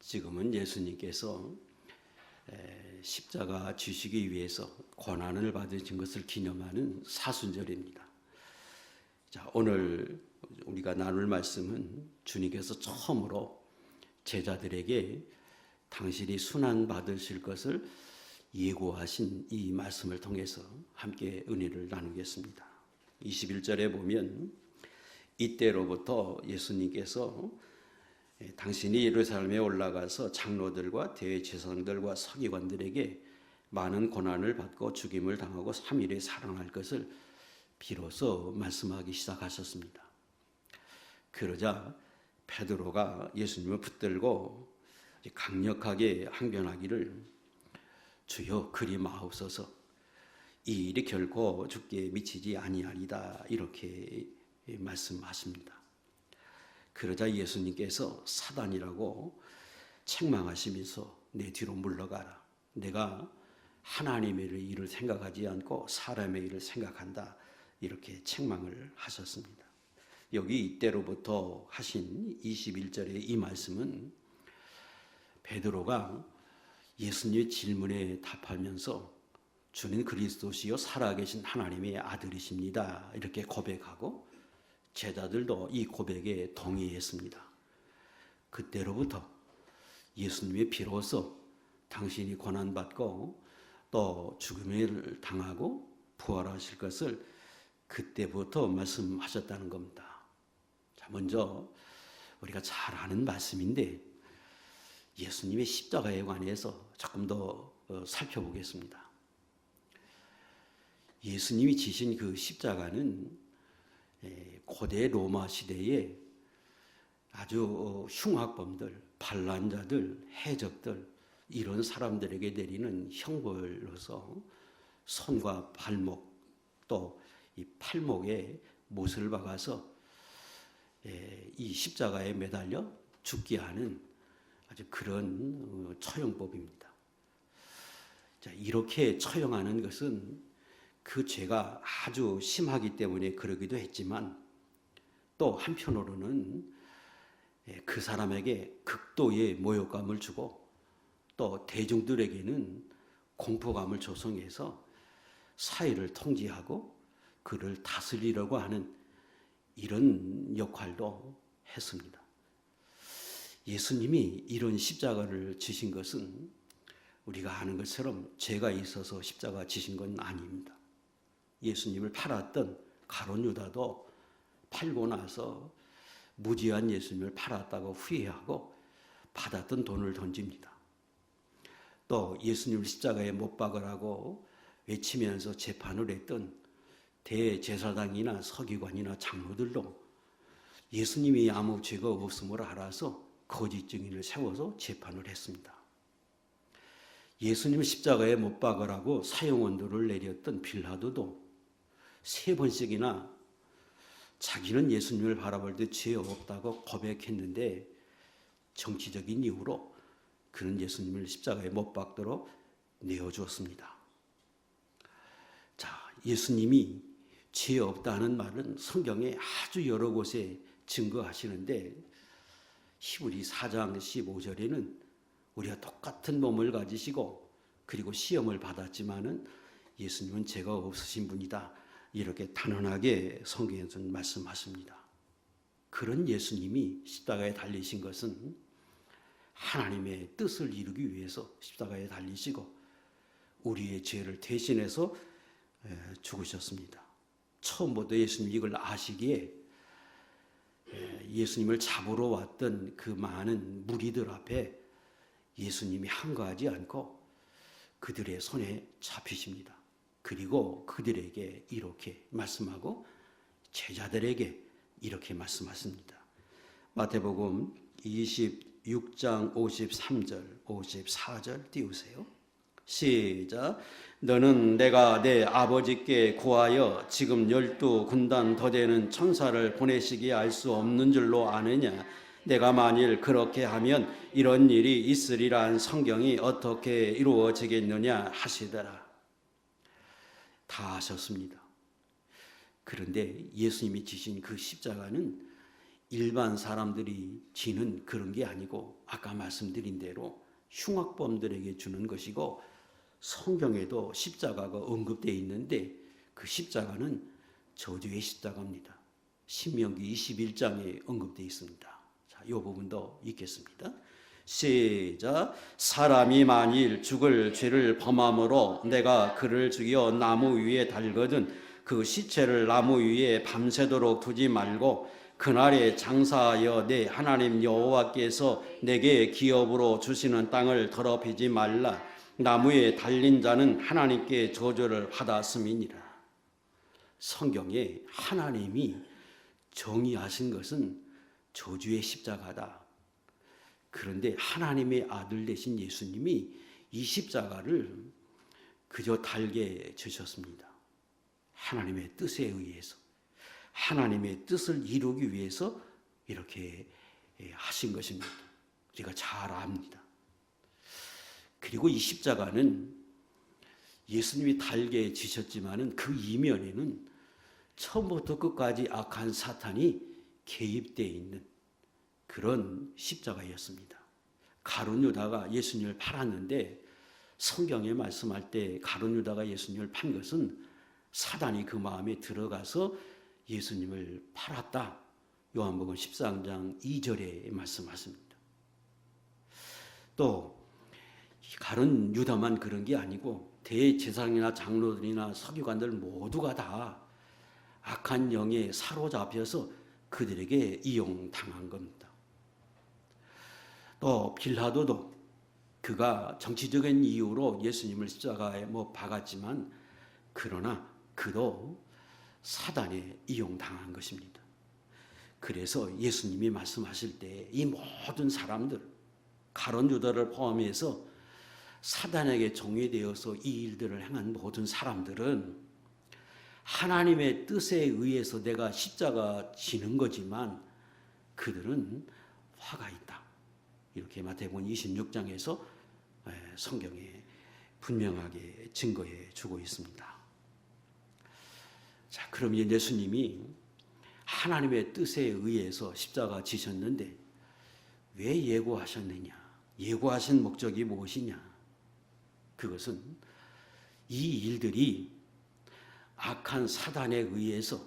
지금은 예수님께서 십자가 지시기 위해서 고난을 받으신 것을 기념하는 사순절입니다. 자, 오늘 우리가 나눌 말씀은 주님께서 처음으로 제자들에게 당신이 순환 받으실 것을 예고하신 이 말씀을 통해서 함께 은혜를 나누겠습니다. 21절에 보면 이때로부터 예수님께서 당신이 예루살렘에 올라가서 장로들과 대제사장들과 서기관들에게 많은 고난을 받고 죽임을 당하고 3일에 살아날 것을 비로소 말씀하기 시작하셨습니다. 그러자 베드로가 예수님을 붙들고 강력하게 항변하기를 주여 그리 마옵소서 이 일이 결코 죽게 미치지 아니하리다 이렇게 말씀하십니다. 그러자 예수님께서 사단이라고 책망하시면서 내 뒤로 물러가라. 내가 하나님의 일을 생각하지 않고 사람의 일을 생각한다. 이렇게 책망을 하셨습니다. 여기 이때로부터 하신 21절의 이 말씀은 베드로가 예수님의 질문에 답하면서 주는 그리스도시요 살아계신 하나님의 아들이십니다. 이렇게 고백하고 제자들도 이 고백에 동의했습니다. 그때로부터 예수님이 비로소 당신이 고난받고 또 죽음을 당하고 부활하실 것을 그때부터 말씀하셨다는 겁니다. 자, 먼저 우리가 잘 아는 말씀인데 예수님의 십자가에 관해서 조금 더 살펴보겠습니다. 예수님이 지신 그 십자가는 고대 로마 시대에 아주 흉악범들, 반란자들, 해적들 이런 사람들에게 내리는 형벌로서 손과 발목 또 이 팔목에 못을 박아서 이 십자가에 매달려 죽게 하는 아주 그런 처형법입니다. 자, 이렇게 처형하는 것은 그 죄가 아주 심하기 때문에 그러기도 했지만 또 한편으로는 그 사람에게 극도의 모욕감을 주고 또 대중들에게는 공포감을 조성해서 사회를 통제하고 그를 다스리려고 하는 이런 역할도 했습니다. 예수님이 이런 십자가를 지신 것은 우리가 아는 것처럼 죄가 있어서 십자가 지신 건 아닙니다. 예수님을 팔았던 가룟 유다도 팔고 나서 무지한 예수님을 팔았다고 후회하고 받았던 돈을 던집니다. 또 예수님을 십자가에 못 박으라고 외치면서 재판을 했던 대제사장이나 서기관이나 장로들도 예수님이 아무 죄가 없음을 알아서 거짓 증인을 세워서 재판을 했습니다. 예수님을 십자가에 못 박으라고 사형원도를 내렸던 빌라도도 3번씩이나 자기는 예수님을 바라볼 때 죄 없다고 고백했는데 정치적인 이유로 그는 예수님을 십자가에 못 박도록 내어주었습니다. 자, 예수님이 죄 없다는 말은 성경에 아주 여러 곳에 증거하시는데 히브리 4장 15절에는 우리가 똑같은 몸을 가지시고 그리고 시험을 받았지만은 예수님은 죄가 없으신 분이다. 이렇게 단언하게 성경에서는 말씀하십니다. 그런 예수님이 십자가에 달리신 것은 하나님의 뜻을 이루기 위해서 십자가에 달리시고 우리의 죄를 대신해서 죽으셨습니다. 처음부터 예수님이 이걸 아시기에 예수님을 잡으러 왔던 그 많은 무리들 앞에 예수님이 한가하지 않고 그들의 손에 잡히십니다. 그리고 그들에게 이렇게 말씀하고 제자들에게 이렇게 말씀하십니다. 마태복음 26장 53절, 54절 띄우세요. 시작. 너는 내가 내 아버지께 구하여 지금 12군단 더 되는 천사를 보내시기에 알 수 없는 줄로 아느냐? 내가 만일 그렇게 하면 이런 일이 있으리란 성경이 어떻게 이루어지겠느냐 하시더라. 다 하셨습니다. 그런데 예수님이 지신 그 십자가는 일반 사람들이 지는 그런 게 아니고 아까 말씀드린 대로 흉악범들에게 주는 것이고, 성경에도 십자가가 언급되어 있는데 그 십자가는 저주의 십자가입니다. 신명기 21장에 언급되어 있습니다. 자, 이 부분도 읽겠습니다. 시작. 사람이 만일 죽을 죄를 범함으로 내가 그를 죽여 나무 위에 달거든 그 시체를 나무 위에 밤새도록 두지 말고 그날에 장사하여 내 하나님 여호와께서 내게 기업으로 주시는 땅을 더럽히지 말라. 나무에 달린 자는 하나님께 저주를 받았음이니라. 성경에 하나님이 정의하신 것은 저주의 십자가다. 그런데 하나님의 아들 되신 예수님이 이 십자가를 그저 달게 주셨습니다. 하나님의 뜻에 의해서, 하나님의 뜻을 이루기 위해서 이렇게 하신 것입니다. 우리가 잘 압니다. 그리고 이 십자가는 예수님이 달게 지셨지만은 그 이면에는 처음부터 끝까지 악한 사탄이 개입되어 있는 그런 십자가였습니다. 가룟 유다가 예수님을 팔았는데, 성경에 말씀할 때 가룟 유다가 예수님을 판 것은 사단이 그 마음에 들어가서 예수님을 팔았다. 요한복음 13장 2절에 말씀하십니다. 또 가룟 유다만 그런 게 아니고 대제사장이나 장로들이나 서기관들 모두가 다 악한 영에 사로잡혀서 그들에게 이용당한 겁니다. 또 빌라도도 그가 정치적인 이유로 예수님을 십자가에 못 박았지만, 그러나 그도 사단에 이용당한 것입니다. 그래서 예수님이 말씀하실 때 이 모든 사람들, 가룟 유다를 포함해서 사단에게 종이되어서 이 일들을 행한 모든 사람들은 하나님의 뜻에 의해서 내가 십자가 지는 거지만 그들은 화가 있다. 이렇게 마태복음 26장에서 성경에 분명하게 증거해 주고 있습니다. 자, 그럼 예수님이 하나님의 뜻에 의해서 십자가 지셨는데 왜 예고하셨느냐? 예고하신 목적이 무엇이냐? 그것은 이 일들이 악한 사단에 의해서,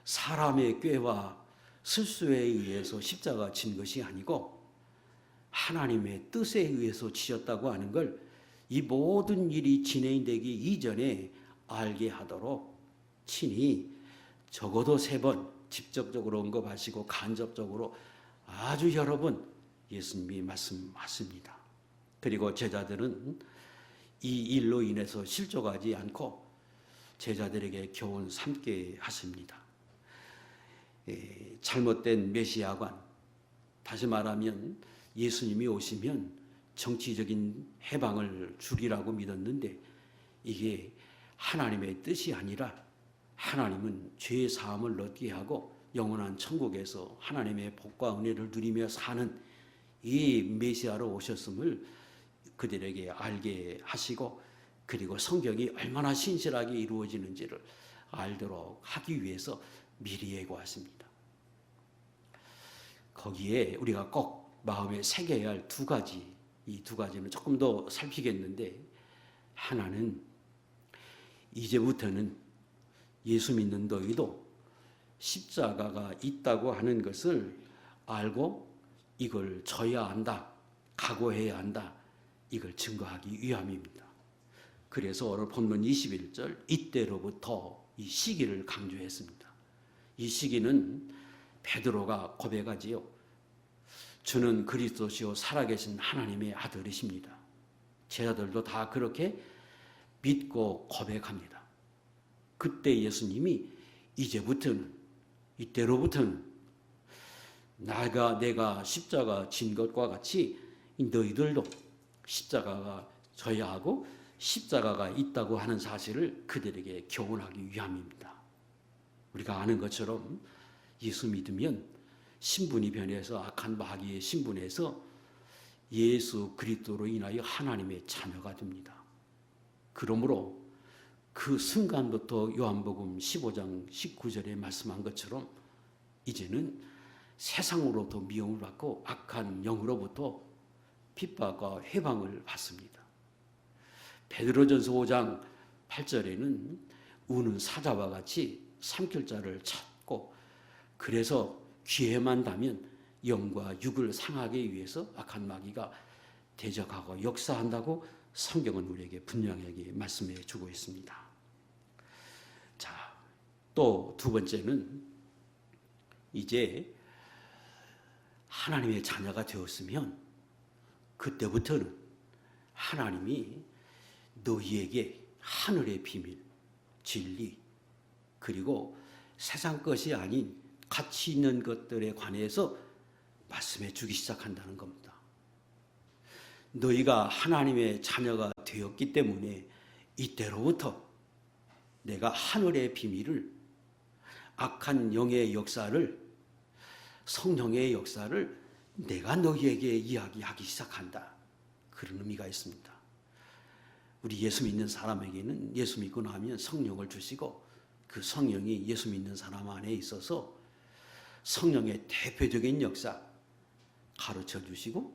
사람의 꾀와 실수에 의해서 십자가 진 것이 아니고 하나님의 뜻에 의해서 지셨다고 하는 걸 이 모든 일이 진행되기 이전에 알게 하도록 친히 적어도 3번 직접적으로 언급하시고 간접적으로 아주 여러 번 예수님이 말씀하십니다. 그리고 제자들은 이 일로 인해서 실족하지 않고 제자들에게 교훈 삼게 하십니다. 잘못된 메시아관, 다시 말하면 예수님이 오시면 정치적인 해방을 주리라고 믿었는데 이게 하나님의 뜻이 아니라 하나님은 죄의 사함을 얻게 하고 영원한 천국에서 하나님의 복과 은혜를 누리며 사는 이 메시아로 오셨음을 그들에게 알게 하시고, 그리고 성경이 얼마나 신실하게 이루어지는지를 알도록 하기 위해서 미리 예고하십니다. 거기에 우리가 꼭 마음에 새겨야 할 2가지, 이 2가지는 조금 더 살피겠는데, 하나는 이제부터는 예수 믿는 너희도 십자가가 있다고 하는 것을 알고 이걸 져야 한다, 각오해야 한다, 이걸 증거하기 위함입니다. 그래서 오늘 본문 21절 이때로부터 이 시기를 강조했습니다. 이 시기는 베드로가 고백하지요. 주는 그리스도시요 살아계신 하나님의 아들이십니다. 제자들도 다 그렇게 믿고 고백합니다. 그때 예수님이 이제부터는, 이때로부터는 내가 십자가 진 것과 같이 너희들도 십자가가 져야 하고 십자가가 있다고 하는 사실을 그들에게 교훈하기 위함입니다. 우리가 아는 것처럼 예수 믿으면 신분이 변해서 악한 마귀의 신분에서 예수 그리스도로 인하여 하나님의 자녀가 됩니다. 그러므로 그 순간부터 요한복음 15장 19절에 말씀한 것처럼 이제는 세상으로부터 미움을 받고 악한 영으로부터 핍박과 회방을 받습니다. 베드로전서 5장 8절에는 우는 사자와 같이 삼킬 자를 찾고 그래서 기회만 닿으면 영과 육을 상하게 위해서 악한 마귀가 대적하고 역사한다고 성경은 우리에게 분명하게 말씀해 주고 있습니다. 자, 또 두 번째는 이제 하나님의 자녀가 되었으면 그때부터는 하나님이 너희에게 하늘의 비밀, 진리, 그리고 세상 것이 아닌 가치 있는 것들에 관해서 말씀해 주기 시작한다는 겁니다. 너희가 하나님의 자녀가 되었기 때문에 이때로부터 내가 하늘의 비밀을, 악한 영의 역사를, 성령의 역사를 내가 너희에게 이야기하기 시작한다. 그런 의미가 있습니다. 우리 예수 믿는 사람에게는 예수 믿고 나면 성령을 주시고 그 성령이 예수 믿는 사람 안에 있어서 성령의 대표적인 역사 가르쳐 주시고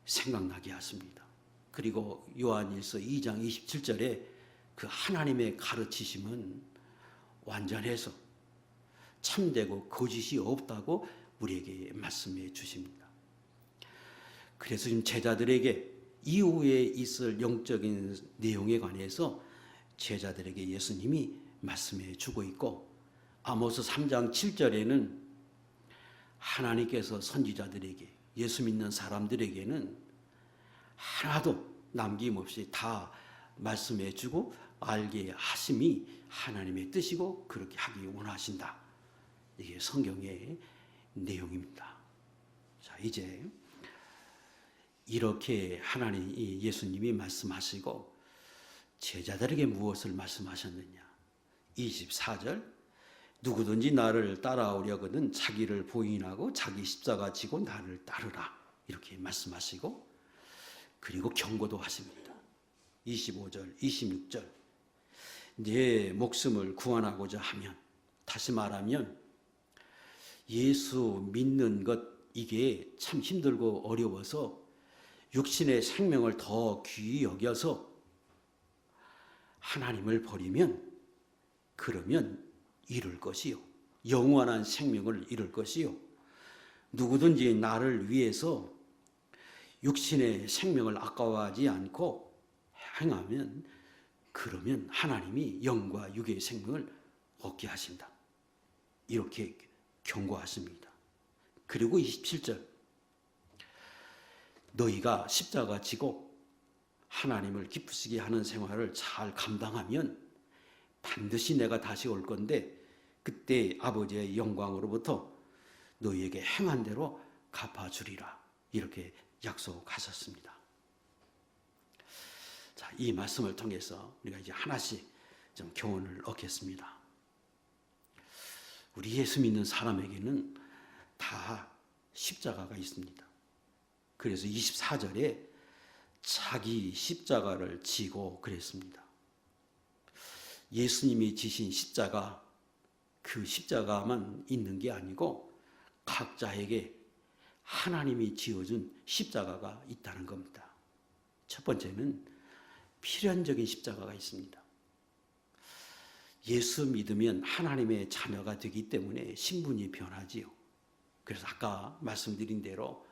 생각나게 하십니다. 그리고 요한일서 2장 27절에 그 하나님의 가르치심은 완전해서 참되고 거짓이 없다고 우리에게 말씀해 주십니다. 그래서 지금 제자들에게 이후에 있을 영적인 내용에 관해서 제자들에게 예수님이 말씀해 주고 있고, 아모스 3장 7절에는 하나님께서 선지자들에게, 예수 믿는 사람들에게는 하나도 남김없이 다 말씀해 주고 알게 하심이 하나님의 뜻이고 그렇게 하기 원하신다. 이게 성경의 내용입니다. 자, 이제 이렇게 하나님, 예수님이 말씀하시고 제자들에게 무엇을 말씀하셨느냐? 24절, 누구든지 나를 따라오려거든 자기를 부인하고 자기 십자가 지고 나를 따르라. 이렇게 말씀하시고, 그리고 경고도 하십니다. 25절, 26절, 내 목숨을 구원하고자 하면, 다시 말하면 예수 믿는 것, 이게 참 힘들고 어려워서 육신의 생명을 더 귀히 여겨서 하나님을 버리면, 그러면 잃을 것이요, 영원한 생명을 잃을 것이요, 누구든지 나를 위해서 육신의 생명을 아까워하지 않고 행하면, 그러면 하나님이 영과 육의 생명을 얻게 하신다. 이렇게 경고하십니다. 그리고 27절, 너희가 십자가 지고 하나님을 기쁘시게 하는 생활을 잘 감당하면 반드시 내가 다시 올 건데 그때 아버지의 영광으로부터 너희에게 행한 대로 갚아주리라. 이렇게 약속하셨습니다. 자, 이 말씀을 통해서 우리가 이제 하나씩 좀 교훈을 얻겠습니다. 우리 예수 믿는 사람에게는 다 십자가가 있습니다. 그래서 24절에 자기 십자가를 지고 그랬습니다. 예수님이 지신 십자가, 그 십자가만 있는 게 아니고 각자에게 하나님이 지어준 십자가가 있다는 겁니다. 첫 번째는 필연적인 십자가가 있습니다. 예수 믿으면 하나님의 자녀가 되기 때문에 신분이 변하지요. 그래서 아까 말씀드린 대로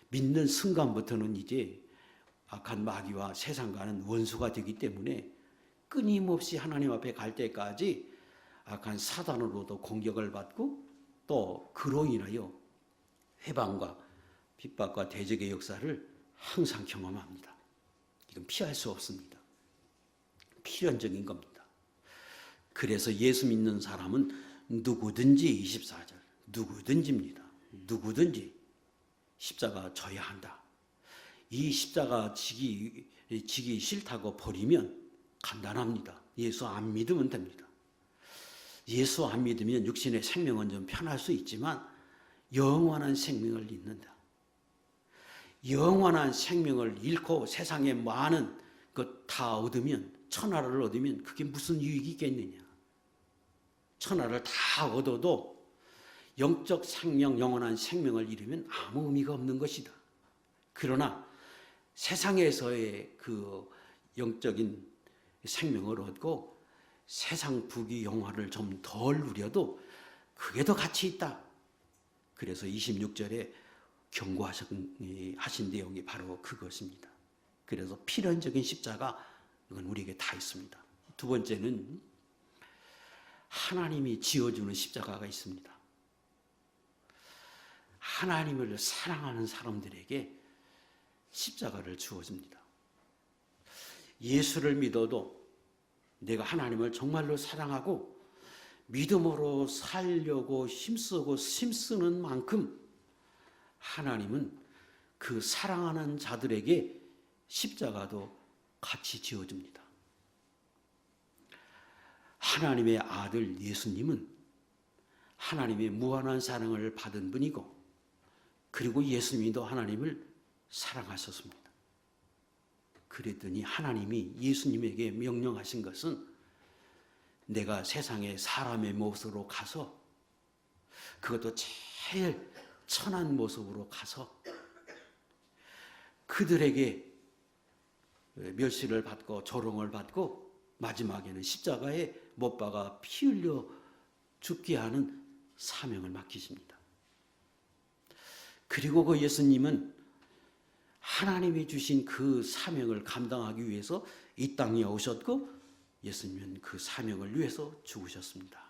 믿는 순간부터는 이제 악한 마귀와 세상과는 원수가 되기 때문에 끊임없이 하나님 앞에 갈 때까지 악한 사단으로도 공격을 받고 또 그로 인하여 회방과 핍박과 대적의 역사를 항상 경험합니다. 이건 피할 수 없습니다. 필연적인 겁니다. 그래서 예수 믿는 사람은 누구든지, 24절, 누구든지입니다. 누구든지 십자가 져야 한다. 이 십자가 지기 싫다고 버리면 간단합니다. 예수 안 믿으면 됩니다. 예수 안 믿으면 육신의 생명은 좀 편할 수 있지만 영원한 생명을 잃는다. 영원한 생명을 잃고 세상에 많은 것 다 얻으면, 천하를 얻으면 그게 무슨 유익이 있겠느냐. 천하를 다 얻어도 영적 생명, 영원한 생명을 잃으면 아무 의미가 없는 것이다. 그러나 세상에서의 그 영적인 생명을 얻고 세상 부귀 영화를 좀 덜 누려도 그게 더 가치 있다. 그래서 26절에 경고하신 내용이 바로 그것입니다. 그래서 필연적인 십자가, 이건 우리에게 다 있습니다. 두 번째는 하나님이 지어주는 십자가가 있습니다. 하나님을 사랑하는 사람들에게 십자가를 주어줍니다. 예수를 믿어도 내가 하나님을 정말로 사랑하고 믿음으로 살려고 힘쓰는 만큼 하나님은 그 사랑하는 자들에게 십자가도 같이 지어줍니다. 하나님의 아들 예수님은 하나님의 무한한 사랑을 받은 분이고, 그리고 예수님도 하나님을 사랑하셨습니다. 그랬더니 하나님이 예수님에게 명령하신 것은 내가 세상에 사람의 모습으로 가서, 그것도 제일 천한 모습으로 가서 그들에게 멸시를 받고 조롱을 받고 마지막에는 십자가에 못 박아 피 흘려 죽게 하는 사명을 맡기십니다. 그리고 그 예수님은 하나님이 주신 그 사명을 감당하기 위해서 이 땅에 오셨고, 예수님은 그 사명을 위해서 죽으셨습니다.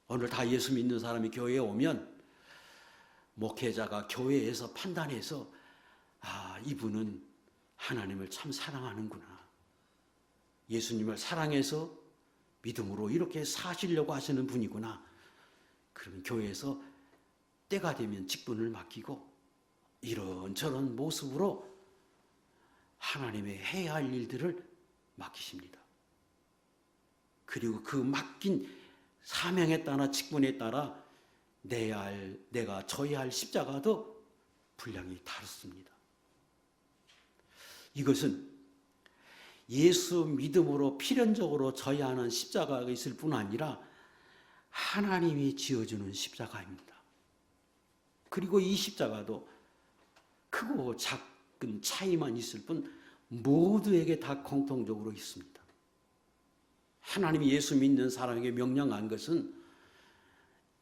오늘 다 예수 믿는 사람이 교회에 오면 목회자가 교회에서 판단해서 이분은 하나님을 참 사랑하는구나, 예수님을 사랑해서 믿음으로 이렇게 사시려고 하시는 분이구나. 그러면 교회에서 때가 되면 직분을 맡기고 이런저런 모습으로 하나님의 해야 할 일들을 맡기십니다. 그리고 그 맡긴 사명에 따라 직분에 따라 내가 져야 할 십자가도 분량이 다릅니다. 이것은 예수 믿음으로 필연적으로 져야 하는 십자가가 있을 뿐 아니라 하나님이 지어주는 십자가입니다. 그리고 이 십자가도 크고 작은 차이만 있을 뿐 모두에게 다 공통적으로 있습니다. 하나님이 예수 믿는 사람에게 명령한 것은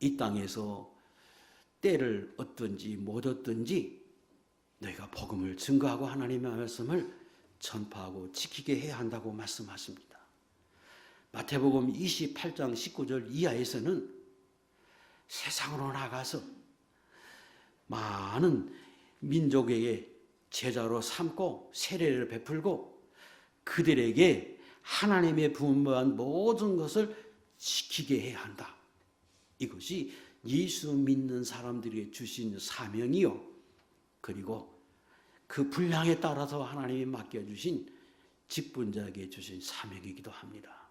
이 땅에서 때를 얻든지 못 얻든지 너희가 복음을 증거하고 하나님의 말씀을 전파하고 지키게 해야 한다고 말씀하십니다. 마태복음 28장 19절 이하에서는 세상으로 나가서 많은 민족에게 제자로 삼고 세례를 베풀고 그들에게 하나님의 분부한 모든 것을 지키게 해야 한다. 이것이 예수 믿는 사람들에게 주신 사명이요, 그리고 그 분량에 따라서 하나님이 맡겨주신 직분자에게 주신 사명이기도 합니다.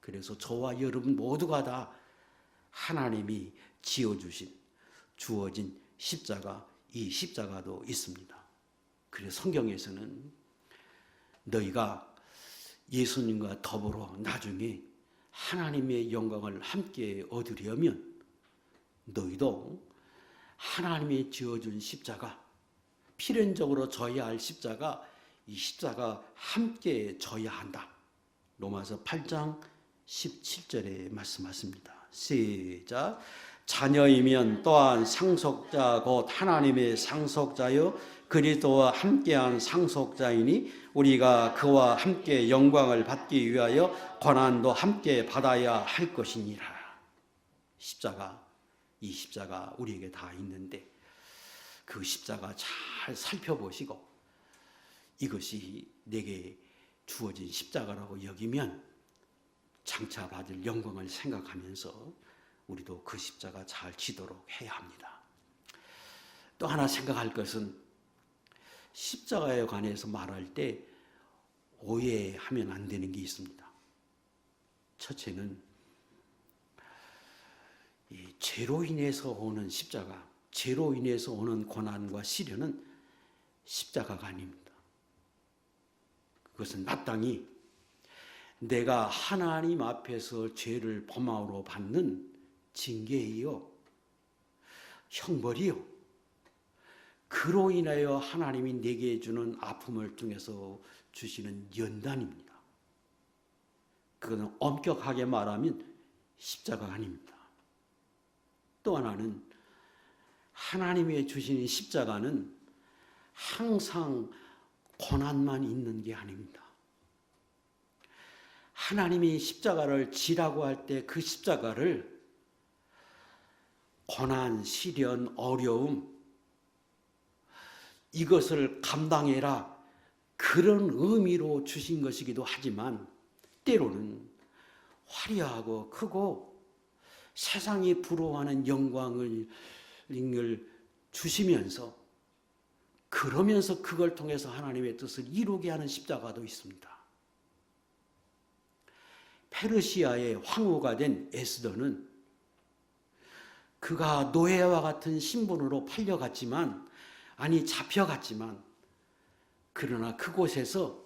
그래서 저와 여러분 모두가 다 하나님이 지어주신, 주어진 십자가, 이 십자가도 있습니다. 그래서 성경에서는 너희가 예수님과 더불어 나중에 하나님의 영광을 함께 얻으려면 너희도 하나님이 지어준 십자가, 필연적으로 져야 할 십자가, 이 십자가 함께 져야 한다. 로마서 8장 17절에 말씀하십니다. 시작. 자녀이면 또한 상속자 곧 하나님의 상속자요 그리스도와 함께한 상속자이니 우리가 그와 함께 영광을 받기 위하여 고난도 함께 받아야 할 것이니라. 십자가, 이 십자가 우리에게 다 있는데 그 십자가 잘 살펴보시고 이것이 내게 주어진 십자가라고 여기면 장차 받을 영광을 생각하면서 우리도 그 십자가 잘 지도록 해야 합니다. 또 하나 생각할 것은 십자가에 관해서 말할 때 오해하면 안 되는 게 있습니다. 첫째는 이 죄로 인해서 오는 십자가, 죄로 인해서 오는 고난과 시련은 십자가가 아닙니다. 그것은 마땅히 내가 하나님 앞에서 죄를 범함으로 받는 징계이요, 형벌이요, 그로 인하여 하나님이 내게 주는 아픔을 통해서 주시는 연단입니다. 그것은 엄격하게 말하면 십자가가 아닙니다. 또 하나는 하나님의 주시는 십자가는 항상 고난만 있는 게 아닙니다. 하나님이 십자가를 지라고 할 때 그 십자가를 고난, 시련, 어려움, 이것을 감당해라, 그런 의미로 주신 것이기도 하지만 때로는 화려하고 크고 세상이 부러워하는 영광을 주시면서, 그러면서 그걸 통해서 하나님의 뜻을 이루게 하는 십자가도 있습니다. 페르시아의 황후가 된 에스더는 그가 노예와 같은 신분으로 잡혀갔지만 그러나 그곳에서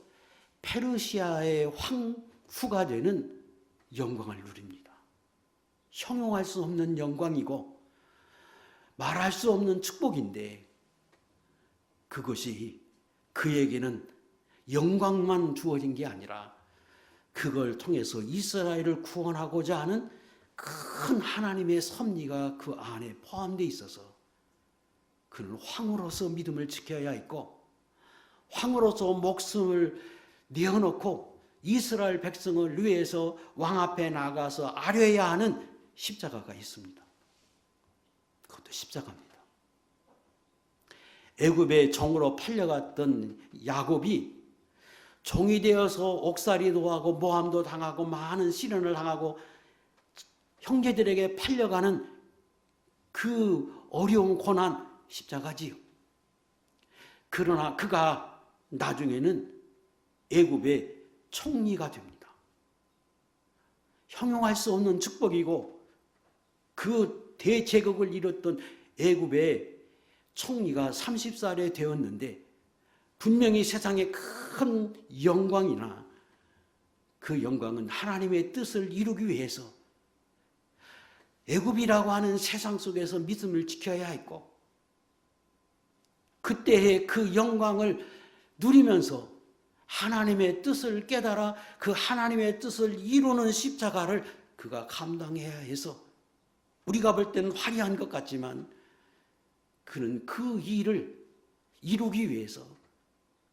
페르시아의 황후가 되는 영광을 누립니다. 형용할 수 없는 영광이고 말할 수 없는 축복인데, 그것이 그에게는 영광만 주어진 게 아니라 그걸 통해서 이스라엘을 구원하고자 하는 큰 하나님의 섭리가 그 안에 포함되어 있어서 그는 황으로서 믿음을 지켜야 했고, 황으로서 목숨을 내어놓고 이스라엘 백성을 위해서 왕 앞에 나가서 아뢰야 하는 십자가가 있습니다. 그것도 십자가입니다. 애굽의 종으로 팔려갔던 야곱이 종이 되어서 옥살이도 하고 모함도 당하고 많은 시련을 당하고 형제들에게 팔려가는 그 어려운 고난, 십자가지요. 그러나 그가 나중에는 애굽의 총리가 됩니다. 형용할 수 없는 축복이고 그 대제국을 이뤘던 애굽의 총리가 30살에 되었는데, 분명히 세상의 큰 영광이나 그 영광은 하나님의 뜻을 이루기 위해서 애굽이라고 하는 세상 속에서 믿음을 지켜야 했고, 그때의 그 영광을 누리면서 하나님의 뜻을 깨달아 그 하나님의 뜻을 이루는 십자가를 그가 감당해야 해서, 우리가 볼 때는 화려한 것 같지만 그는 그 일을 이루기 위해서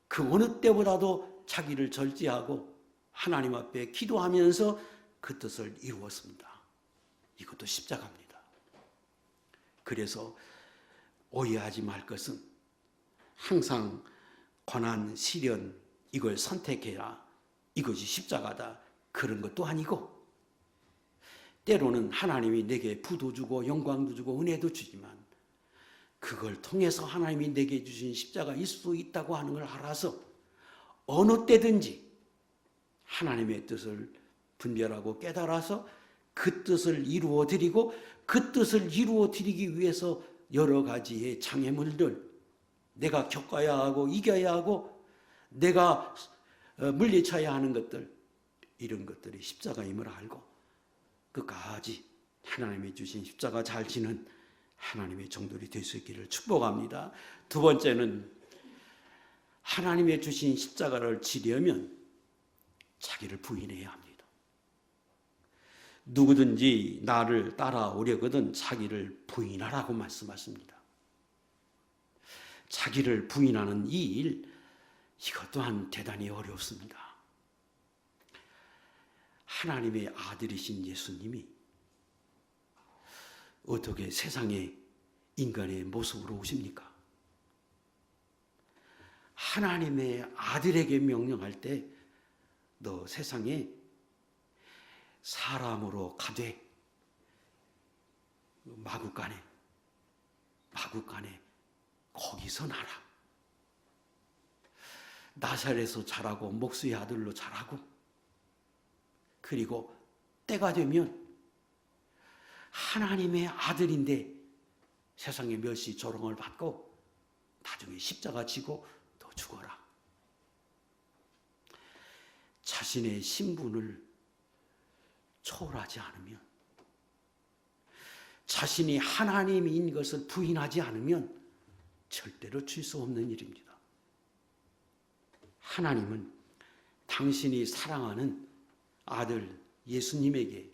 그 어느 때보다도 자기를 절제하고 하나님 앞에 기도하면서 그 뜻을 이루었습니다. 이것도 십자가입니다. 그래서 오해하지 말 것은 항상 고난, 시련, 이걸 선택해야 이것이 십자가다, 그런 것도 아니고, 때로는 하나님이 내게 부도 주고 영광도 주고 은혜도 주지만 그걸 통해서 하나님이 내게 주신 십자가일 수 있다고 하는 걸 알아서 어느 때든지 하나님의 뜻을 분별하고 깨달아서 그 뜻을 이루어 드리고, 그 뜻을 이루어 드리기 위해서 여러 가지의 장애물들, 내가 겪어야 하고 이겨야 하고 내가 물리쳐야 하는 것들, 이런 것들이 십자가임을 알고 끝까지 하나님이 주신 십자가 잘 지는 하나님의 종들이 될 수 있기를 축복합니다. 두 번째는 하나님의 주신 십자가를 지려면 자기를 부인해야 합니다. 누구든지 나를 따라오려거든 자기를 부인하라고 말씀하십니다. 자기를 부인하는 이 일, 이것 또한 대단히 어렵습니다. 하나님의 아들이신 예수님이 어떻게 세상에 인간의 모습으로 오십니까? 하나님의 아들에게 명령할 때 너 세상에 사람으로 가되 마구간에 거기서 나라. 나사렛에서 자라고 목수의 아들로 자라고, 그리고 때가 되면 하나님의 아들인데 세상의 멸시 조롱을 받고 나중에 십자가 지고 또 죽어라. 자신의 신분을 초월하지 않으면 자신이 하나님인 것을 부인하지 않으면 절대로 줄 수 없는 일입니다. 하나님은 당신이 사랑하는 아들 예수님에게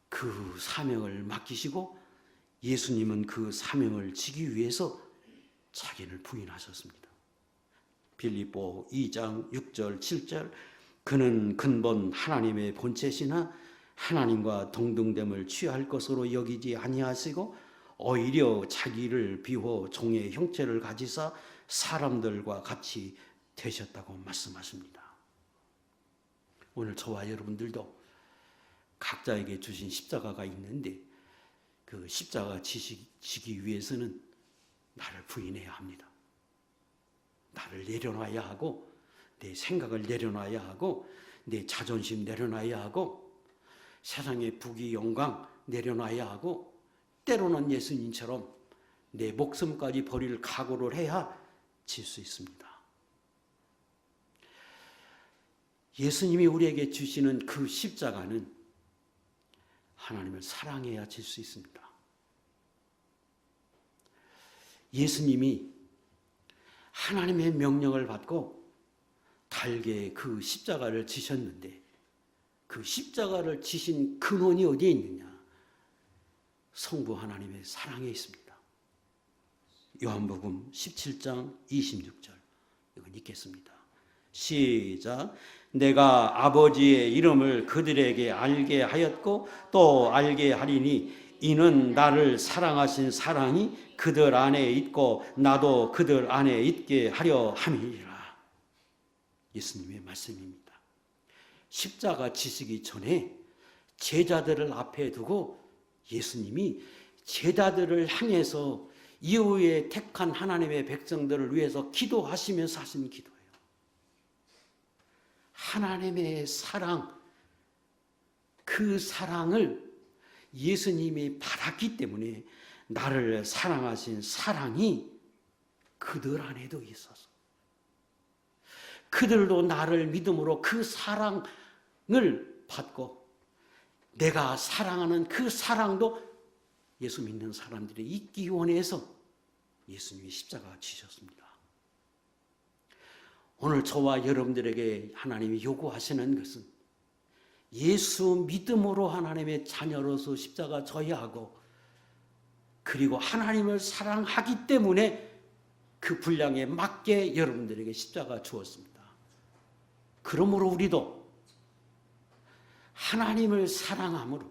그 사명을 맡기시고 예수님은 그 사명을 지기 위해서 자기를 부인하셨습니다. 빌립보 2장 6절 7절 그는 근본 하나님의 본체시나 하나님과 동등됨을 취할 것으로 여기지 아니하시고 오히려 자기를 비워 종의 형체를 가지사 사람들과 같이 되셨다고 말씀하십니다. 오늘 저와 여러분들도 각자에게 주신 십자가가 있는데 그 십자가 지기 위해서는 나를 부인해야 합니다. 나를 내려놔야 하고 내 생각을 내려놔야 하고 내 자존심 내려놔야 하고 세상의 부귀 영광 내려놔야 하고 때로는 예수님처럼 내 목숨까지 버릴 각오를 해야 질 수 있습니다. 예수님이 우리에게 주시는 그 십자가는 하나님을 사랑해야 질 수 있습니다. 예수님이 하나님의 명령을 받고 달게 그 십자가를 지셨는데 그 십자가를 지신 근원이 어디에 있느냐? 성부 하나님의 사랑에 있습니다. 요한복음 17장 26절 이건 읽겠습니다. 시작. 내가 아버지의 이름을 그들에게 알게 하였고 또 알게 하리니 이는 나를 사랑하신 사랑이 그들 안에 있고 나도 그들 안에 있게 하려 함이니라. 예수님의 말씀입니다. 십자가 지시기 전에 제자들을 앞에 두고 예수님이 제자들을 향해서 이후에 택한 하나님의 백성들을 위해서 기도하시면서 하신 기도예요. 하나님의 사랑, 그 사랑을 예수님이 받았기 때문에 나를 사랑하신 사랑이 그들 안에도 있어서 그들도 나를 믿음으로 그 사랑을 받고 내가 사랑하는 그 사랑도 예수 믿는 사람들이 있기 원해서 예수님이 십자가 지셨습니다. 오늘 저와 여러분들에게 하나님이 요구하시는 것은 예수 믿음으로 하나님의 자녀로서 십자가 져야 하고 그리고 하나님을 사랑하기 때문에 그 분량에 맞게 여러분들에게 십자가 주었습니다. 그러므로 우리도 하나님을 사랑함으로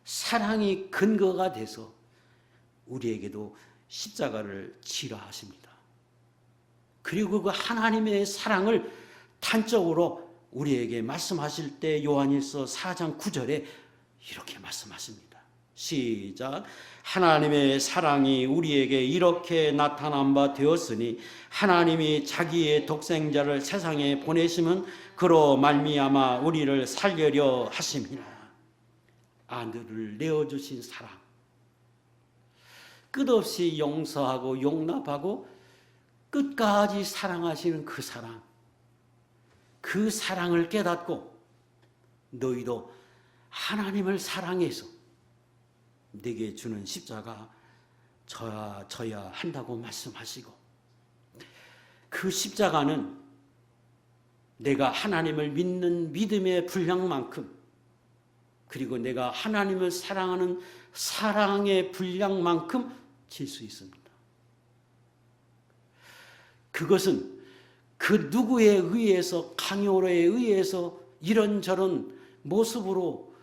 사랑이 근거가 돼서 우리에게도 십자가를 지라 하십니다. 그리고 그 하나님의 사랑을 단적으로 우리에게 말씀하실 때 요한일서 4장 9절에 이렇게 말씀하십니다. 시작. 하나님의 사랑이 우리에게 이렇게 나타난 바 되었으니 하나님이 자기의 독생자를 세상에 보내심은 그로 말미암아 우리를 살려려 하심이라. 아들을 내어주신 사랑, 끝없이 용서하고 용납하고 끝까지 사랑하시는 그 사랑, 그 사랑을 깨닫고 너희도 하나님을 사랑해서 내게 주는 십자가 져야 한다고 말씀하시고 그 십자가는 내가 하나님을 믿는 믿음의 분량만큼 그리고 내가 하나님을 사랑하는 사랑의 분량만큼 질 수 있습니다. 그것은 그 누구에 의해서 강요에 의해서 이런저런 모습으로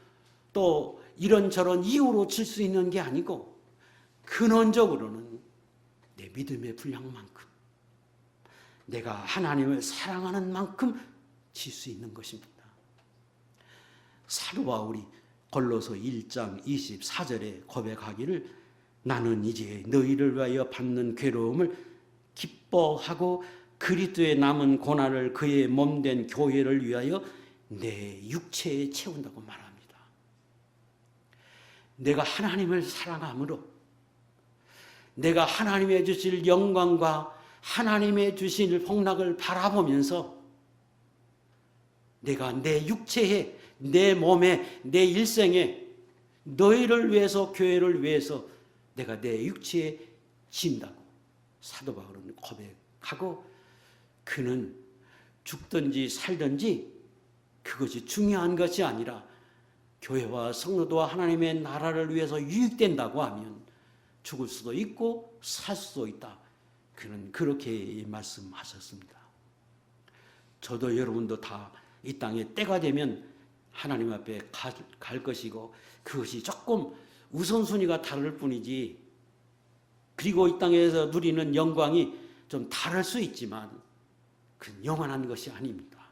또 이런저런 이유로 질 수 있는 게 아니고 근원적으로는 내 믿음의 분량만큼 내가 하나님을 사랑하는 만큼 질 수 있는 것입니다. 사도 바울이 골로새 1장 24절에 고백하기를 나는 이제 너희를 위하여 받는 괴로움을 기뻐하고 그리스도의 남은 고난을 그의 몸된 교회를 위하여 내 육체에 채운다고 말합니다. 내가 하나님을 사랑함으로 내가 하나님의 주실 영광과 하나님의 주실 복락을 바라보면서 내가 내 육체에 내 몸에 내 일생에 너희를 위해서, 교회를 위해서 내가 내 육체에 진다고 사도 바울은 고백하고, 그는 죽든지 살든지 그것이 중요한 것이 아니라 교회와 성도와 하나님의 나라를 위해서 유익된다고 하면 죽을 수도 있고 살 수도 있다. 그는 그렇게 말씀하셨습니다. 저도 여러분도 다 이 땅에 때가 되면 하나님 앞에 갈 것이고, 그것이 조금 우선순위가 다를 뿐이지, 그리고 이 땅에서 누리는 영광이 좀 다를 수 있지만 그건 영원한 것이 아닙니다.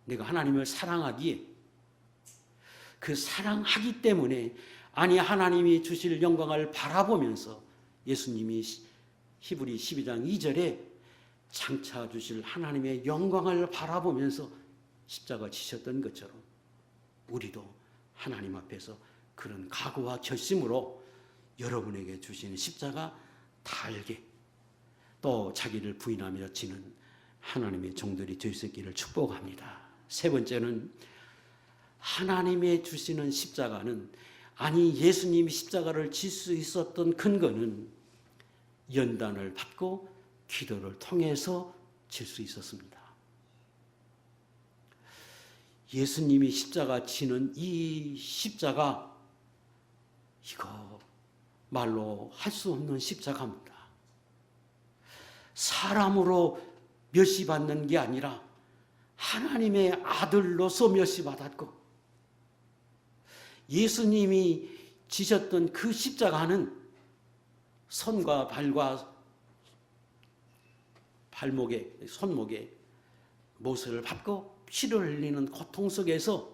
내가 하나님을 사랑하기에, 그 사랑하기 때문에, 아니 하나님이 주실 영광을 바라보면서 예수님이 히브리 12장 2절에 장차 주실 하나님의 영광을 바라보면서 십자가 지셨던 것처럼 우리도 하나님 앞에서 그런 각오와 결심으로 여러분에게 주시는 십자가 달게, 또 자기를 부인하며 지는 하나님의 종들이 될 수 있기를 축복합니다. 세 번째는, 하나님의 주시는 십자가는, 아니 예수님이 십자가를 질 수 있었던 근거는 연단을 받고 기도를 통해서 질 수 있었습니다. 예수님이 십자가 지는 이 십자가, 이거 말로 할 수 없는 십자가입니다. 사람으로 멸시받는 게 아니라 하나님의 아들로서 멸시받았고, 예수님이 지셨던 그 십자가는 손과 발과 발목에, 손목에 못을 받고 피를 흘리는 고통 속에서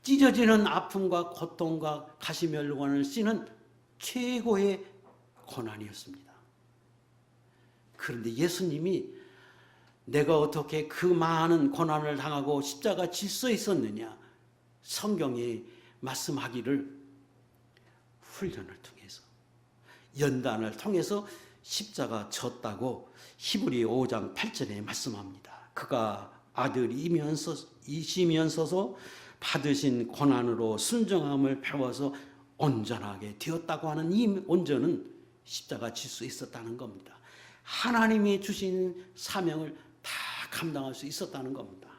찢어지는 아픔과 고통과 가시면류관을 씌는 최고의 고난이었습니다. 그런데 예수님이 내가 어떻게 그 많은 고난을 당하고 십자가 질 수 있었느냐, 성경에 말씀하기를 훈련을 통해서, 연단을 통해서 십자가 졌다고 히브리 5장 8절에 말씀합니다. 그가 아들이시면서도 받으신 고난으로 순종함을 배워서 온전하게 되었다고 하는 이 온전은 십자가 질 수 있었다는 겁니다. 하나님이 주신 사명을 다 감당할 수 있었다는 겁니다.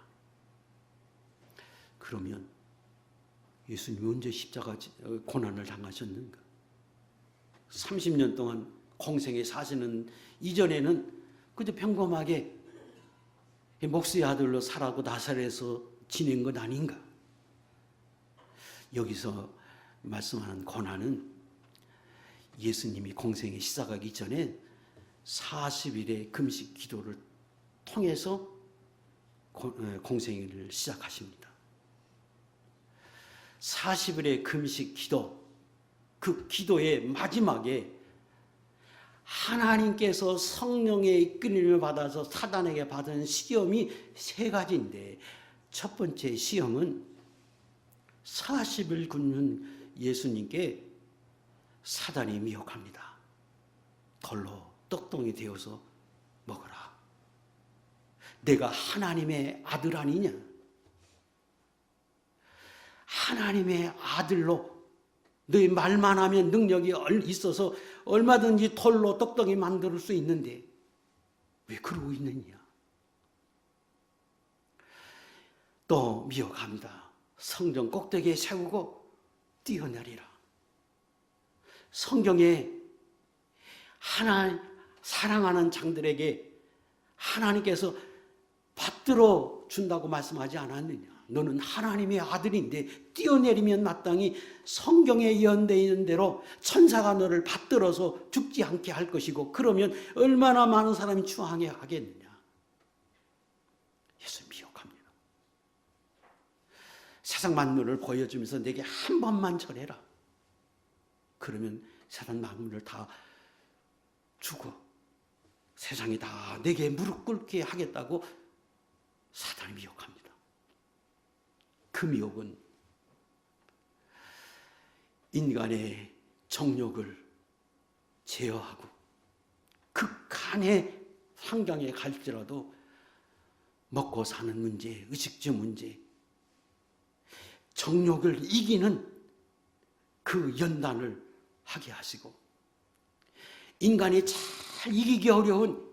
그러면 예수님이 언제 십자가 고난을 당하셨는가? 30년 동안 공생에 사시는 이전에는 그저 평범하게 목수의 아들로 살아고 나사렛에서 지낸 것 아닌가? 여기서 말씀하는 고난은 예수님이 공생에 시작하기 전에 40일의 금식 기도를 통해서 공생을 시작하십니다. 40일의 금식 기도, 그 기도의 마지막에 하나님께서 성령의 이끌림을 받아서 사단에게 받은 시험이 세 가지인데, 첫 번째 시험은 40일 굶는 예수님께 사단이 미혹합니다. 돌로 떡덩이 되어서 먹어라. 내가 하나님의 아들 아니냐? 하나님의 아들로 너희 말만 하면 능력이 있어서 얼마든지 돌로 떡덩이 만들 수 있는데 왜 그러고 있느냐? 또 미혹합니다. 성전 꼭대기에 세우고 뛰어내리라. 성경에 사랑하는 장들에게 하나님께서 받들어 준다고 말씀하지 않았느냐? 너는 하나님의 아들인데 뛰어내리면 마땅히 성경에 예언되어 있는 대로 천사가 너를 받들어서 죽지 않게 할 것이고, 그러면 얼마나 많은 사람이 추앙해 하겠느냐? 예수 미혹합니다. 세상 만물을 보여주면서 내게 한 번만 절해라. 그러면 세상 만물을 다 주고 세상이 다 내게 무릎 꿇게 하겠다고 사단이 미혹합니다. 그 미혹은 인간의 정욕을 제어하고 극한의 환경에 갈지라도 먹고 사는 문제, 의식주 문제, 정욕을 이기는 그 연단을 하게 하시고, 인간이 잘 이기기 어려운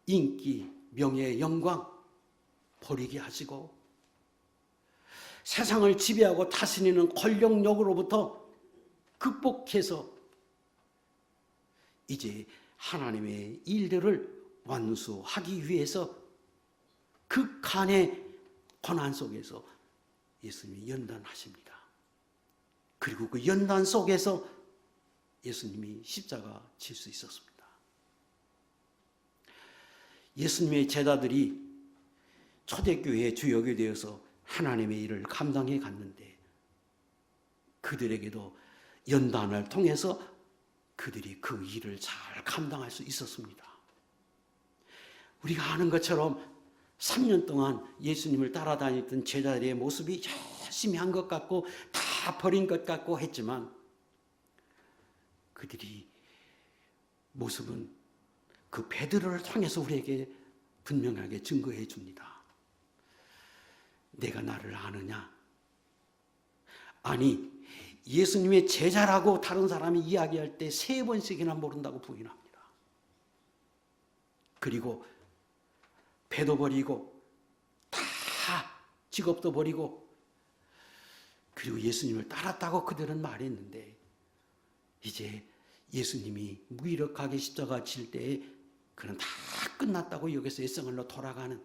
인기, 명예, 영광 버리게 하시고, 세상을 지배하고 다스리는 권력력으로부터 극복해서 이제 하나님의 일들을 완수하기 위해서 극한의 고난 속에서 예수님이 연단하십니다. 그리고 그 연단 속에서 예수님이 십자가 질 수 있었습니다. 예수님의 제자들이 초대교회의 주역이 되어서 하나님의 일을 감당해 갔는데, 그들에게도 연단을 통해서 그들이 그 일을 잘 감당할 수 있었습니다. 우리가 아는 것처럼 3년 동안 예수님을 따라다녔던 제자들의 모습이 열심히 한 것 같고 다 버린 것 같고 했지만, 그들이 모습은 그 베드로를 통해서 우리에게 분명하게 증거해 줍니다. 내가 나를 아느냐? 아니, 예수님의 제자라고 다른 사람이 이야기할 때 3번씩이나 모른다고 부인합니다. 그리고 배도 버리고 다 직업도 버리고, 그리고 예수님을 따랐다고 그들은 말했는데, 이제 예수님이 무기력하게 십자가 질 때에 그는 다 끝났다고 여기서 일생을로 돌아가는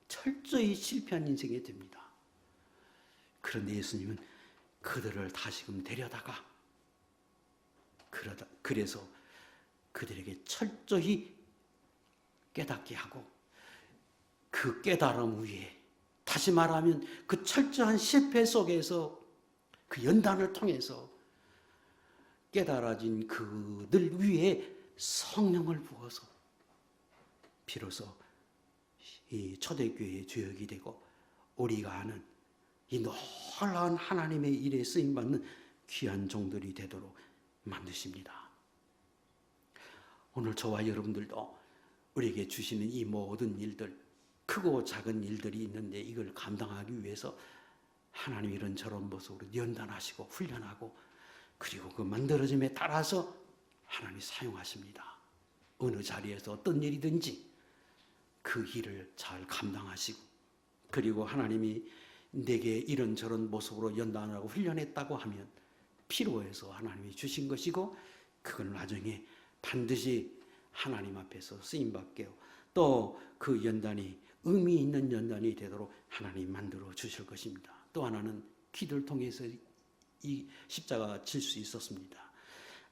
철저히 실패한 인생이 됩니다. 그런데 예수님은 그들을 다시금 데려다가 그래서 그들에게 철저히 깨닫게 하고, 그 깨달음 위에, 다시 말하면 그 철저한 실패 속에서 그 연단을 통해서 깨달아진 그들 위에 성령을 부어서 비로소 이 초대교회의 주역이 되고, 우리가 아는 이 놀라운 하나님의 일에 쓰임받는 귀한 종들이 되도록 만드십니다. 오늘 저와 여러분들도 우리에게 주시는 이 모든 일들, 크고 작은 일들이 있는데, 이걸 감당하기 위해서 하나님 이런저런 모습으로 연단하시고 훈련하고, 그리고 그 만들어짐에 따라서 하나님이 사용하십니다. 어느 자리에서 어떤 일이든지 그 일을 잘 감당하시고, 그리고 하나님이 내게 이런저런 모습으로 연단하고 훈련했다고 하면 필요해서 하나님이 주신 것이고, 그건 나중에 반드시 하나님 앞에서 쓰임받게, 또 그 연단이 의미 있는 연단이 되도록 하나님 만들어 주실 것입니다. 또 하나는 기도를 통해서 이 십자가 질 수 있었습니다.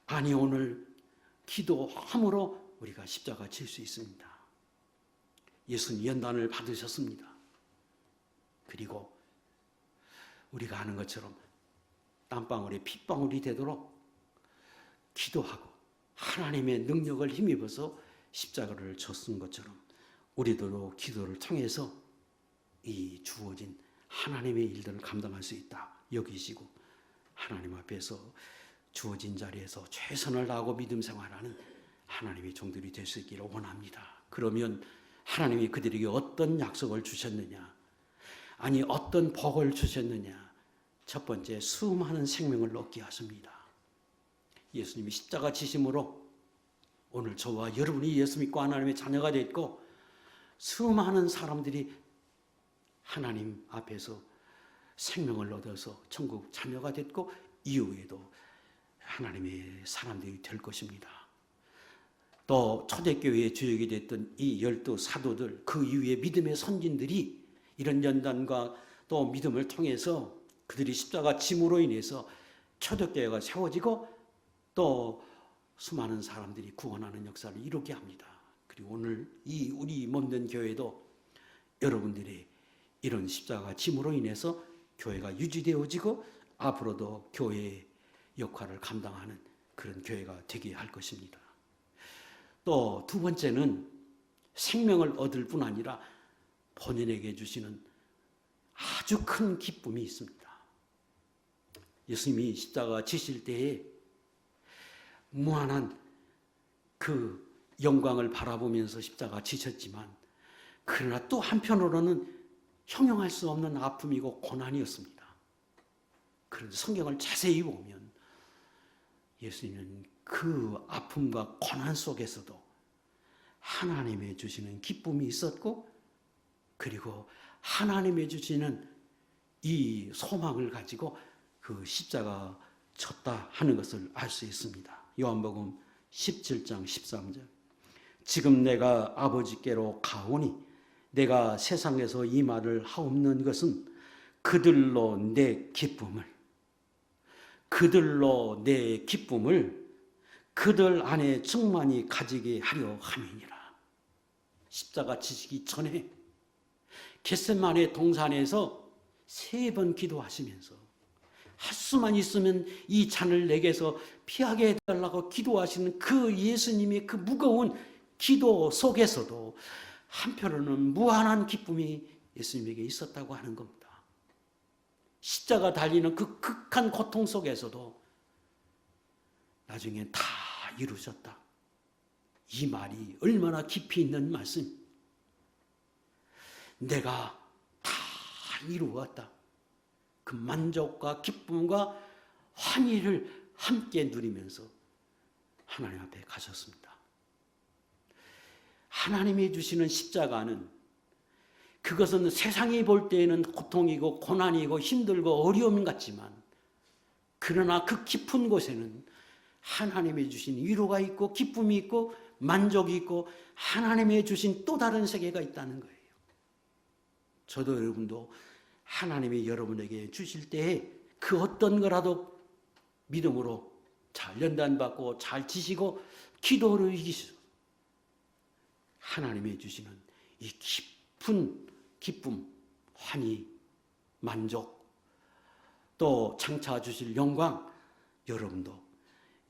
아니, 오늘 기도함으로 우리가 십자가 질 수 있습니다. 예수님 연단을 받으셨습니다. 그리고 우리가 아는 것처럼 땀방울이 핏방울이 되도록 기도하고 하나님의 능력을 힘입어서 십자가를 졌은 것처럼, 우리도 기도를 통해서 이 주어진 하나님의 일들을 감당할 수 있다 여기시고, 하나님 앞에서 주어진 자리에서 최선을 다하고 믿음 생활하는 하나님의 종들이 될 수 있기를 원합니다. 그러면 하나님이 그들에게 어떤 약속을 주셨느냐, 아니 어떤 복을 주셨느냐? 첫 번째, 수많은 생명을 얻게 하십니다. 예수님이 십자가 지심으로 오늘 저와 여러분이 예수 믿고 하나님의 자녀가 됐고, 수많은 사람들이 하나님 앞에서 생명을 얻어서 천국 자녀가 됐고, 이후에도 하나님의 사람들이 될 것입니다. 또 초대교회의 주역이 됐던 이 12 사도들, 그 이후에 믿음의 선진들이 이런 연단과 또 믿음을 통해서 그들이 십자가 짐으로 인해서 초대교회가 세워지고, 또 수많은 사람들이 구원하는 역사를 이루게 합니다. 그리고 오늘 이 우리 몸된 교회도 여러분들의 이런 십자가 짐으로 인해서 교회가 유지되어지고, 앞으로도 교회의 역할을 감당하는 그런 교회가 되게 할 것입니다. 또 두 번째는 생명을 얻을 뿐 아니라 본인에게 주시는 아주 큰 기쁨이 있습니다. 예수님이 십자가 지실 때에 무한한 그 영광을 바라보면서 십자가 지셨지만, 그러나 또 한편으로는 형용할 수 없는 아픔이고 고난이었습니다. 그런데 성경을 자세히 보면 예수님은 그 아픔과 고난 속에서도 하나님의 주시는 기쁨이 있었고, 그리고 하나님의 주시는 이 소망을 가지고 그 십자가 쳤다 하는 것을 알 수 있습니다. 요한복음 17장 13절. 지금 내가 아버지께로 가오니 내가 세상에서 이 말을 하옵는 것은 그들로 내 기쁨을 그들 안에 충만히 가지게 하려 함이니라. 십자가 지시기 전에 겟세마네 동산에서 3번 기도하시면서 할 수만 있으면 이 잔을 내게서 피하게 해달라고 기도하시는 그 예수님의 그 무거운 기도 속에서도 한편으로는 무한한 기쁨이 예수님에게 있었다고 하는 겁니다. 십자가 달리는 그 극한 고통 속에서도 나중에 다 이루셨다. 이 말이 얼마나 깊이 있는 말씀. 내가 다 이루었다. 그 만족과 기쁨과 환희를 함께 누리면서 하나님 앞에 가셨습니다. 하나님이 주시는 십자가는, 그것은 세상이 볼 때에는 고통이고 고난이고 힘들고 어려움 같지만, 그러나 그 깊은 곳에는 하나님이 주신 위로가 있고 기쁨이 있고 만족이 있고 하나님이 주신 또 다른 세계가 있다는 거예요. 저도 여러분도 하나님이 여러분에게 주실 때에 그 어떤 거라도 믿음으로 잘 연단받고 잘 지시고 기도로 이기시고, 하나님이 주시는 이 깊은 기쁨, 환희, 만족, 또 장차 주실 영광, 여러분도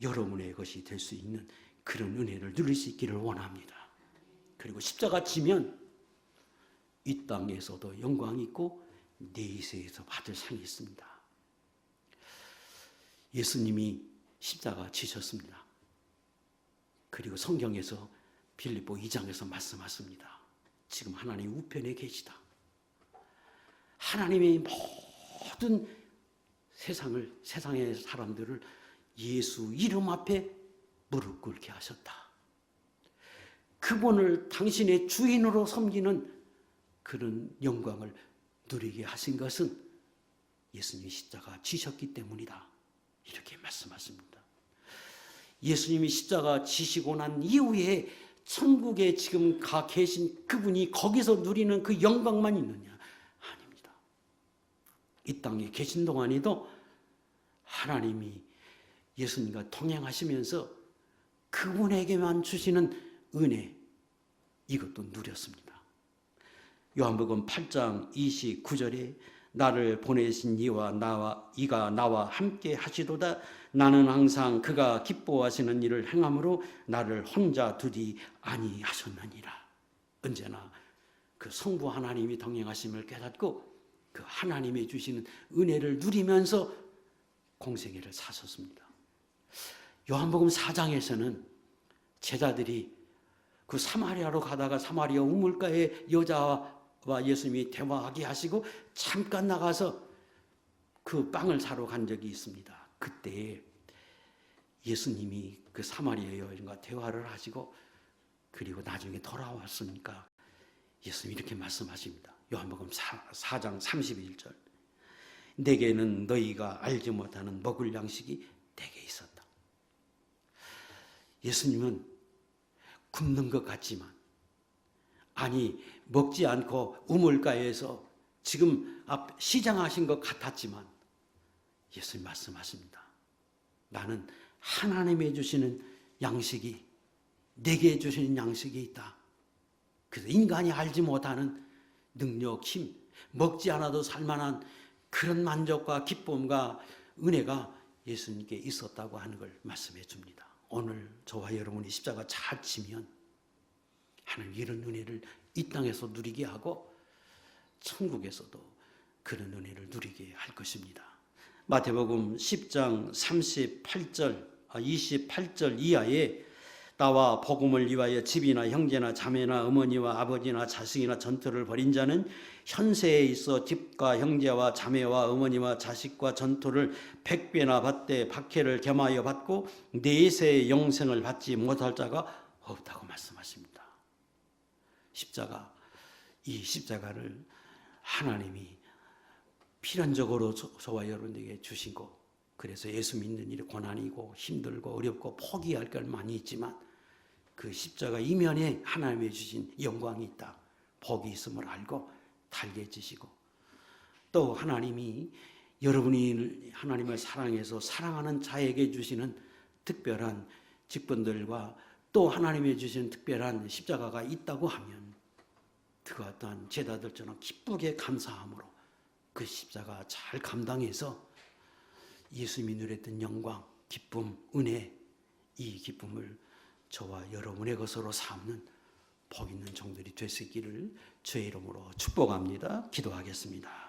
여러분의 것이 될 수 있는 그런 은혜를 누릴 수 있기를 원합니다. 그리고 십자가 지면 이 땅에서도 영광이 있고 내세에서 받을 상이 있습니다. 예수님이 십자가 지셨습니다. 그리고 성경에서 빌립보 2장에서 말씀하십니다. 지금 하나님 우편에 계시다. 하나님의 모든 세상의 사람들을 예수 이름 앞에 무릎 꿇게 하셨다. 그분을 당신의 주인으로 섬기는 그런 영광을 누리게 하신 것은 예수님이 십자가 지셨기 때문이다. 이렇게 말씀하십니다. 예수님이 십자가 지시고 난 이후에 천국에 지금 가 계신 그분이 거기서 누리는 그 영광만 있느냐? 아닙니다. 이 땅에 계신 동안에도 하나님이 예수님과 동행하시면서 그분에게만 주시는 은혜, 이것도 누렸습니다. 요한복음 8장 29절에 나를 보내신 이가 나와 함께 하시도다. 나는 항상 그가 기뻐하시는 일을 행함으로 나를 혼자 두지 아니하셨느니라. 언제나 그 성부 하나님이 동행하심을 깨닫고 그 하나님이 주시는 은혜를 누리면서 공생애를 사셨습니다. 요한복음 4장에서는 제자들이 그 사마리아로 가다가 사마리아 우물가에 여자와 예수님이 대화하게 하시고 잠깐 나가서 그 빵을 사러 간 적이 있습니다. 그때 예수님이 그 사마리아 여인과 대화를 하시고 그리고 나중에 돌아왔으니까 예수님이 이렇게 말씀하십니다. 요한복음 4장 31절. 내게는 너희가 알지 못하는 먹을 양식이 내게 있었다. 예수님은 굶는 것 같지만, 아니 먹지 않고 우물가에서 지금 시장하신 것 같았지만 예수님 말씀하십니다. 나는 하나님이 주시는 양식이, 내게 주시는 양식이 있다. 그래서 인간이 알지 못하는 능력, 힘, 먹지 않아도 살만한 그런 만족과 기쁨과 은혜가 예수님께 있었다고 하는 걸 말씀해 줍니다. 오늘 저와 여러분이 십자가 잘 지면 하나님 이런 은혜를 이 땅에서 누리게 하고 천국에서도 그런 은혜를 누리게 할 것입니다. 마태복음 10장 28절 이하에 나와 복음을 위하여 집이나 형제나 자매나 어머니와 아버지나 자식이나 전토를 벌인 자는 현세에 있어 집과 형제와 자매와 어머니와 자식과 전토를 100배나 받되 박해를 겸하여 받고 내세의 영생을 받지 못할 자가 없다고 말씀하십니다. 이 십자가를 하나님이 필연적으로 저와 여러분에게 주시고, 그래서 예수 믿는 일이 고난이고 힘들고 어렵고 포기할 걸 많이 있지만 그 십자가 이면에 하나님이 주신 영광이 있다, 복이 있음을 알고 달게 지시고, 또 하나님이 여러분이 하나님을 사랑해서 사랑하는 자에게 주시는 특별한 직분들과 또 하나님이 주시는 특별한 십자가가 있다고 하면 그와 또한 제자들처럼 기쁘게 감사함으로 그 십자가 잘 감당해서 예수님이 누렸던 영광, 기쁨, 은혜, 이 기쁨을 저와 여러분의 것으로 삼는 복 있는 종들이 되시기를 주의 이름으로 축복합니다. 기도하겠습니다.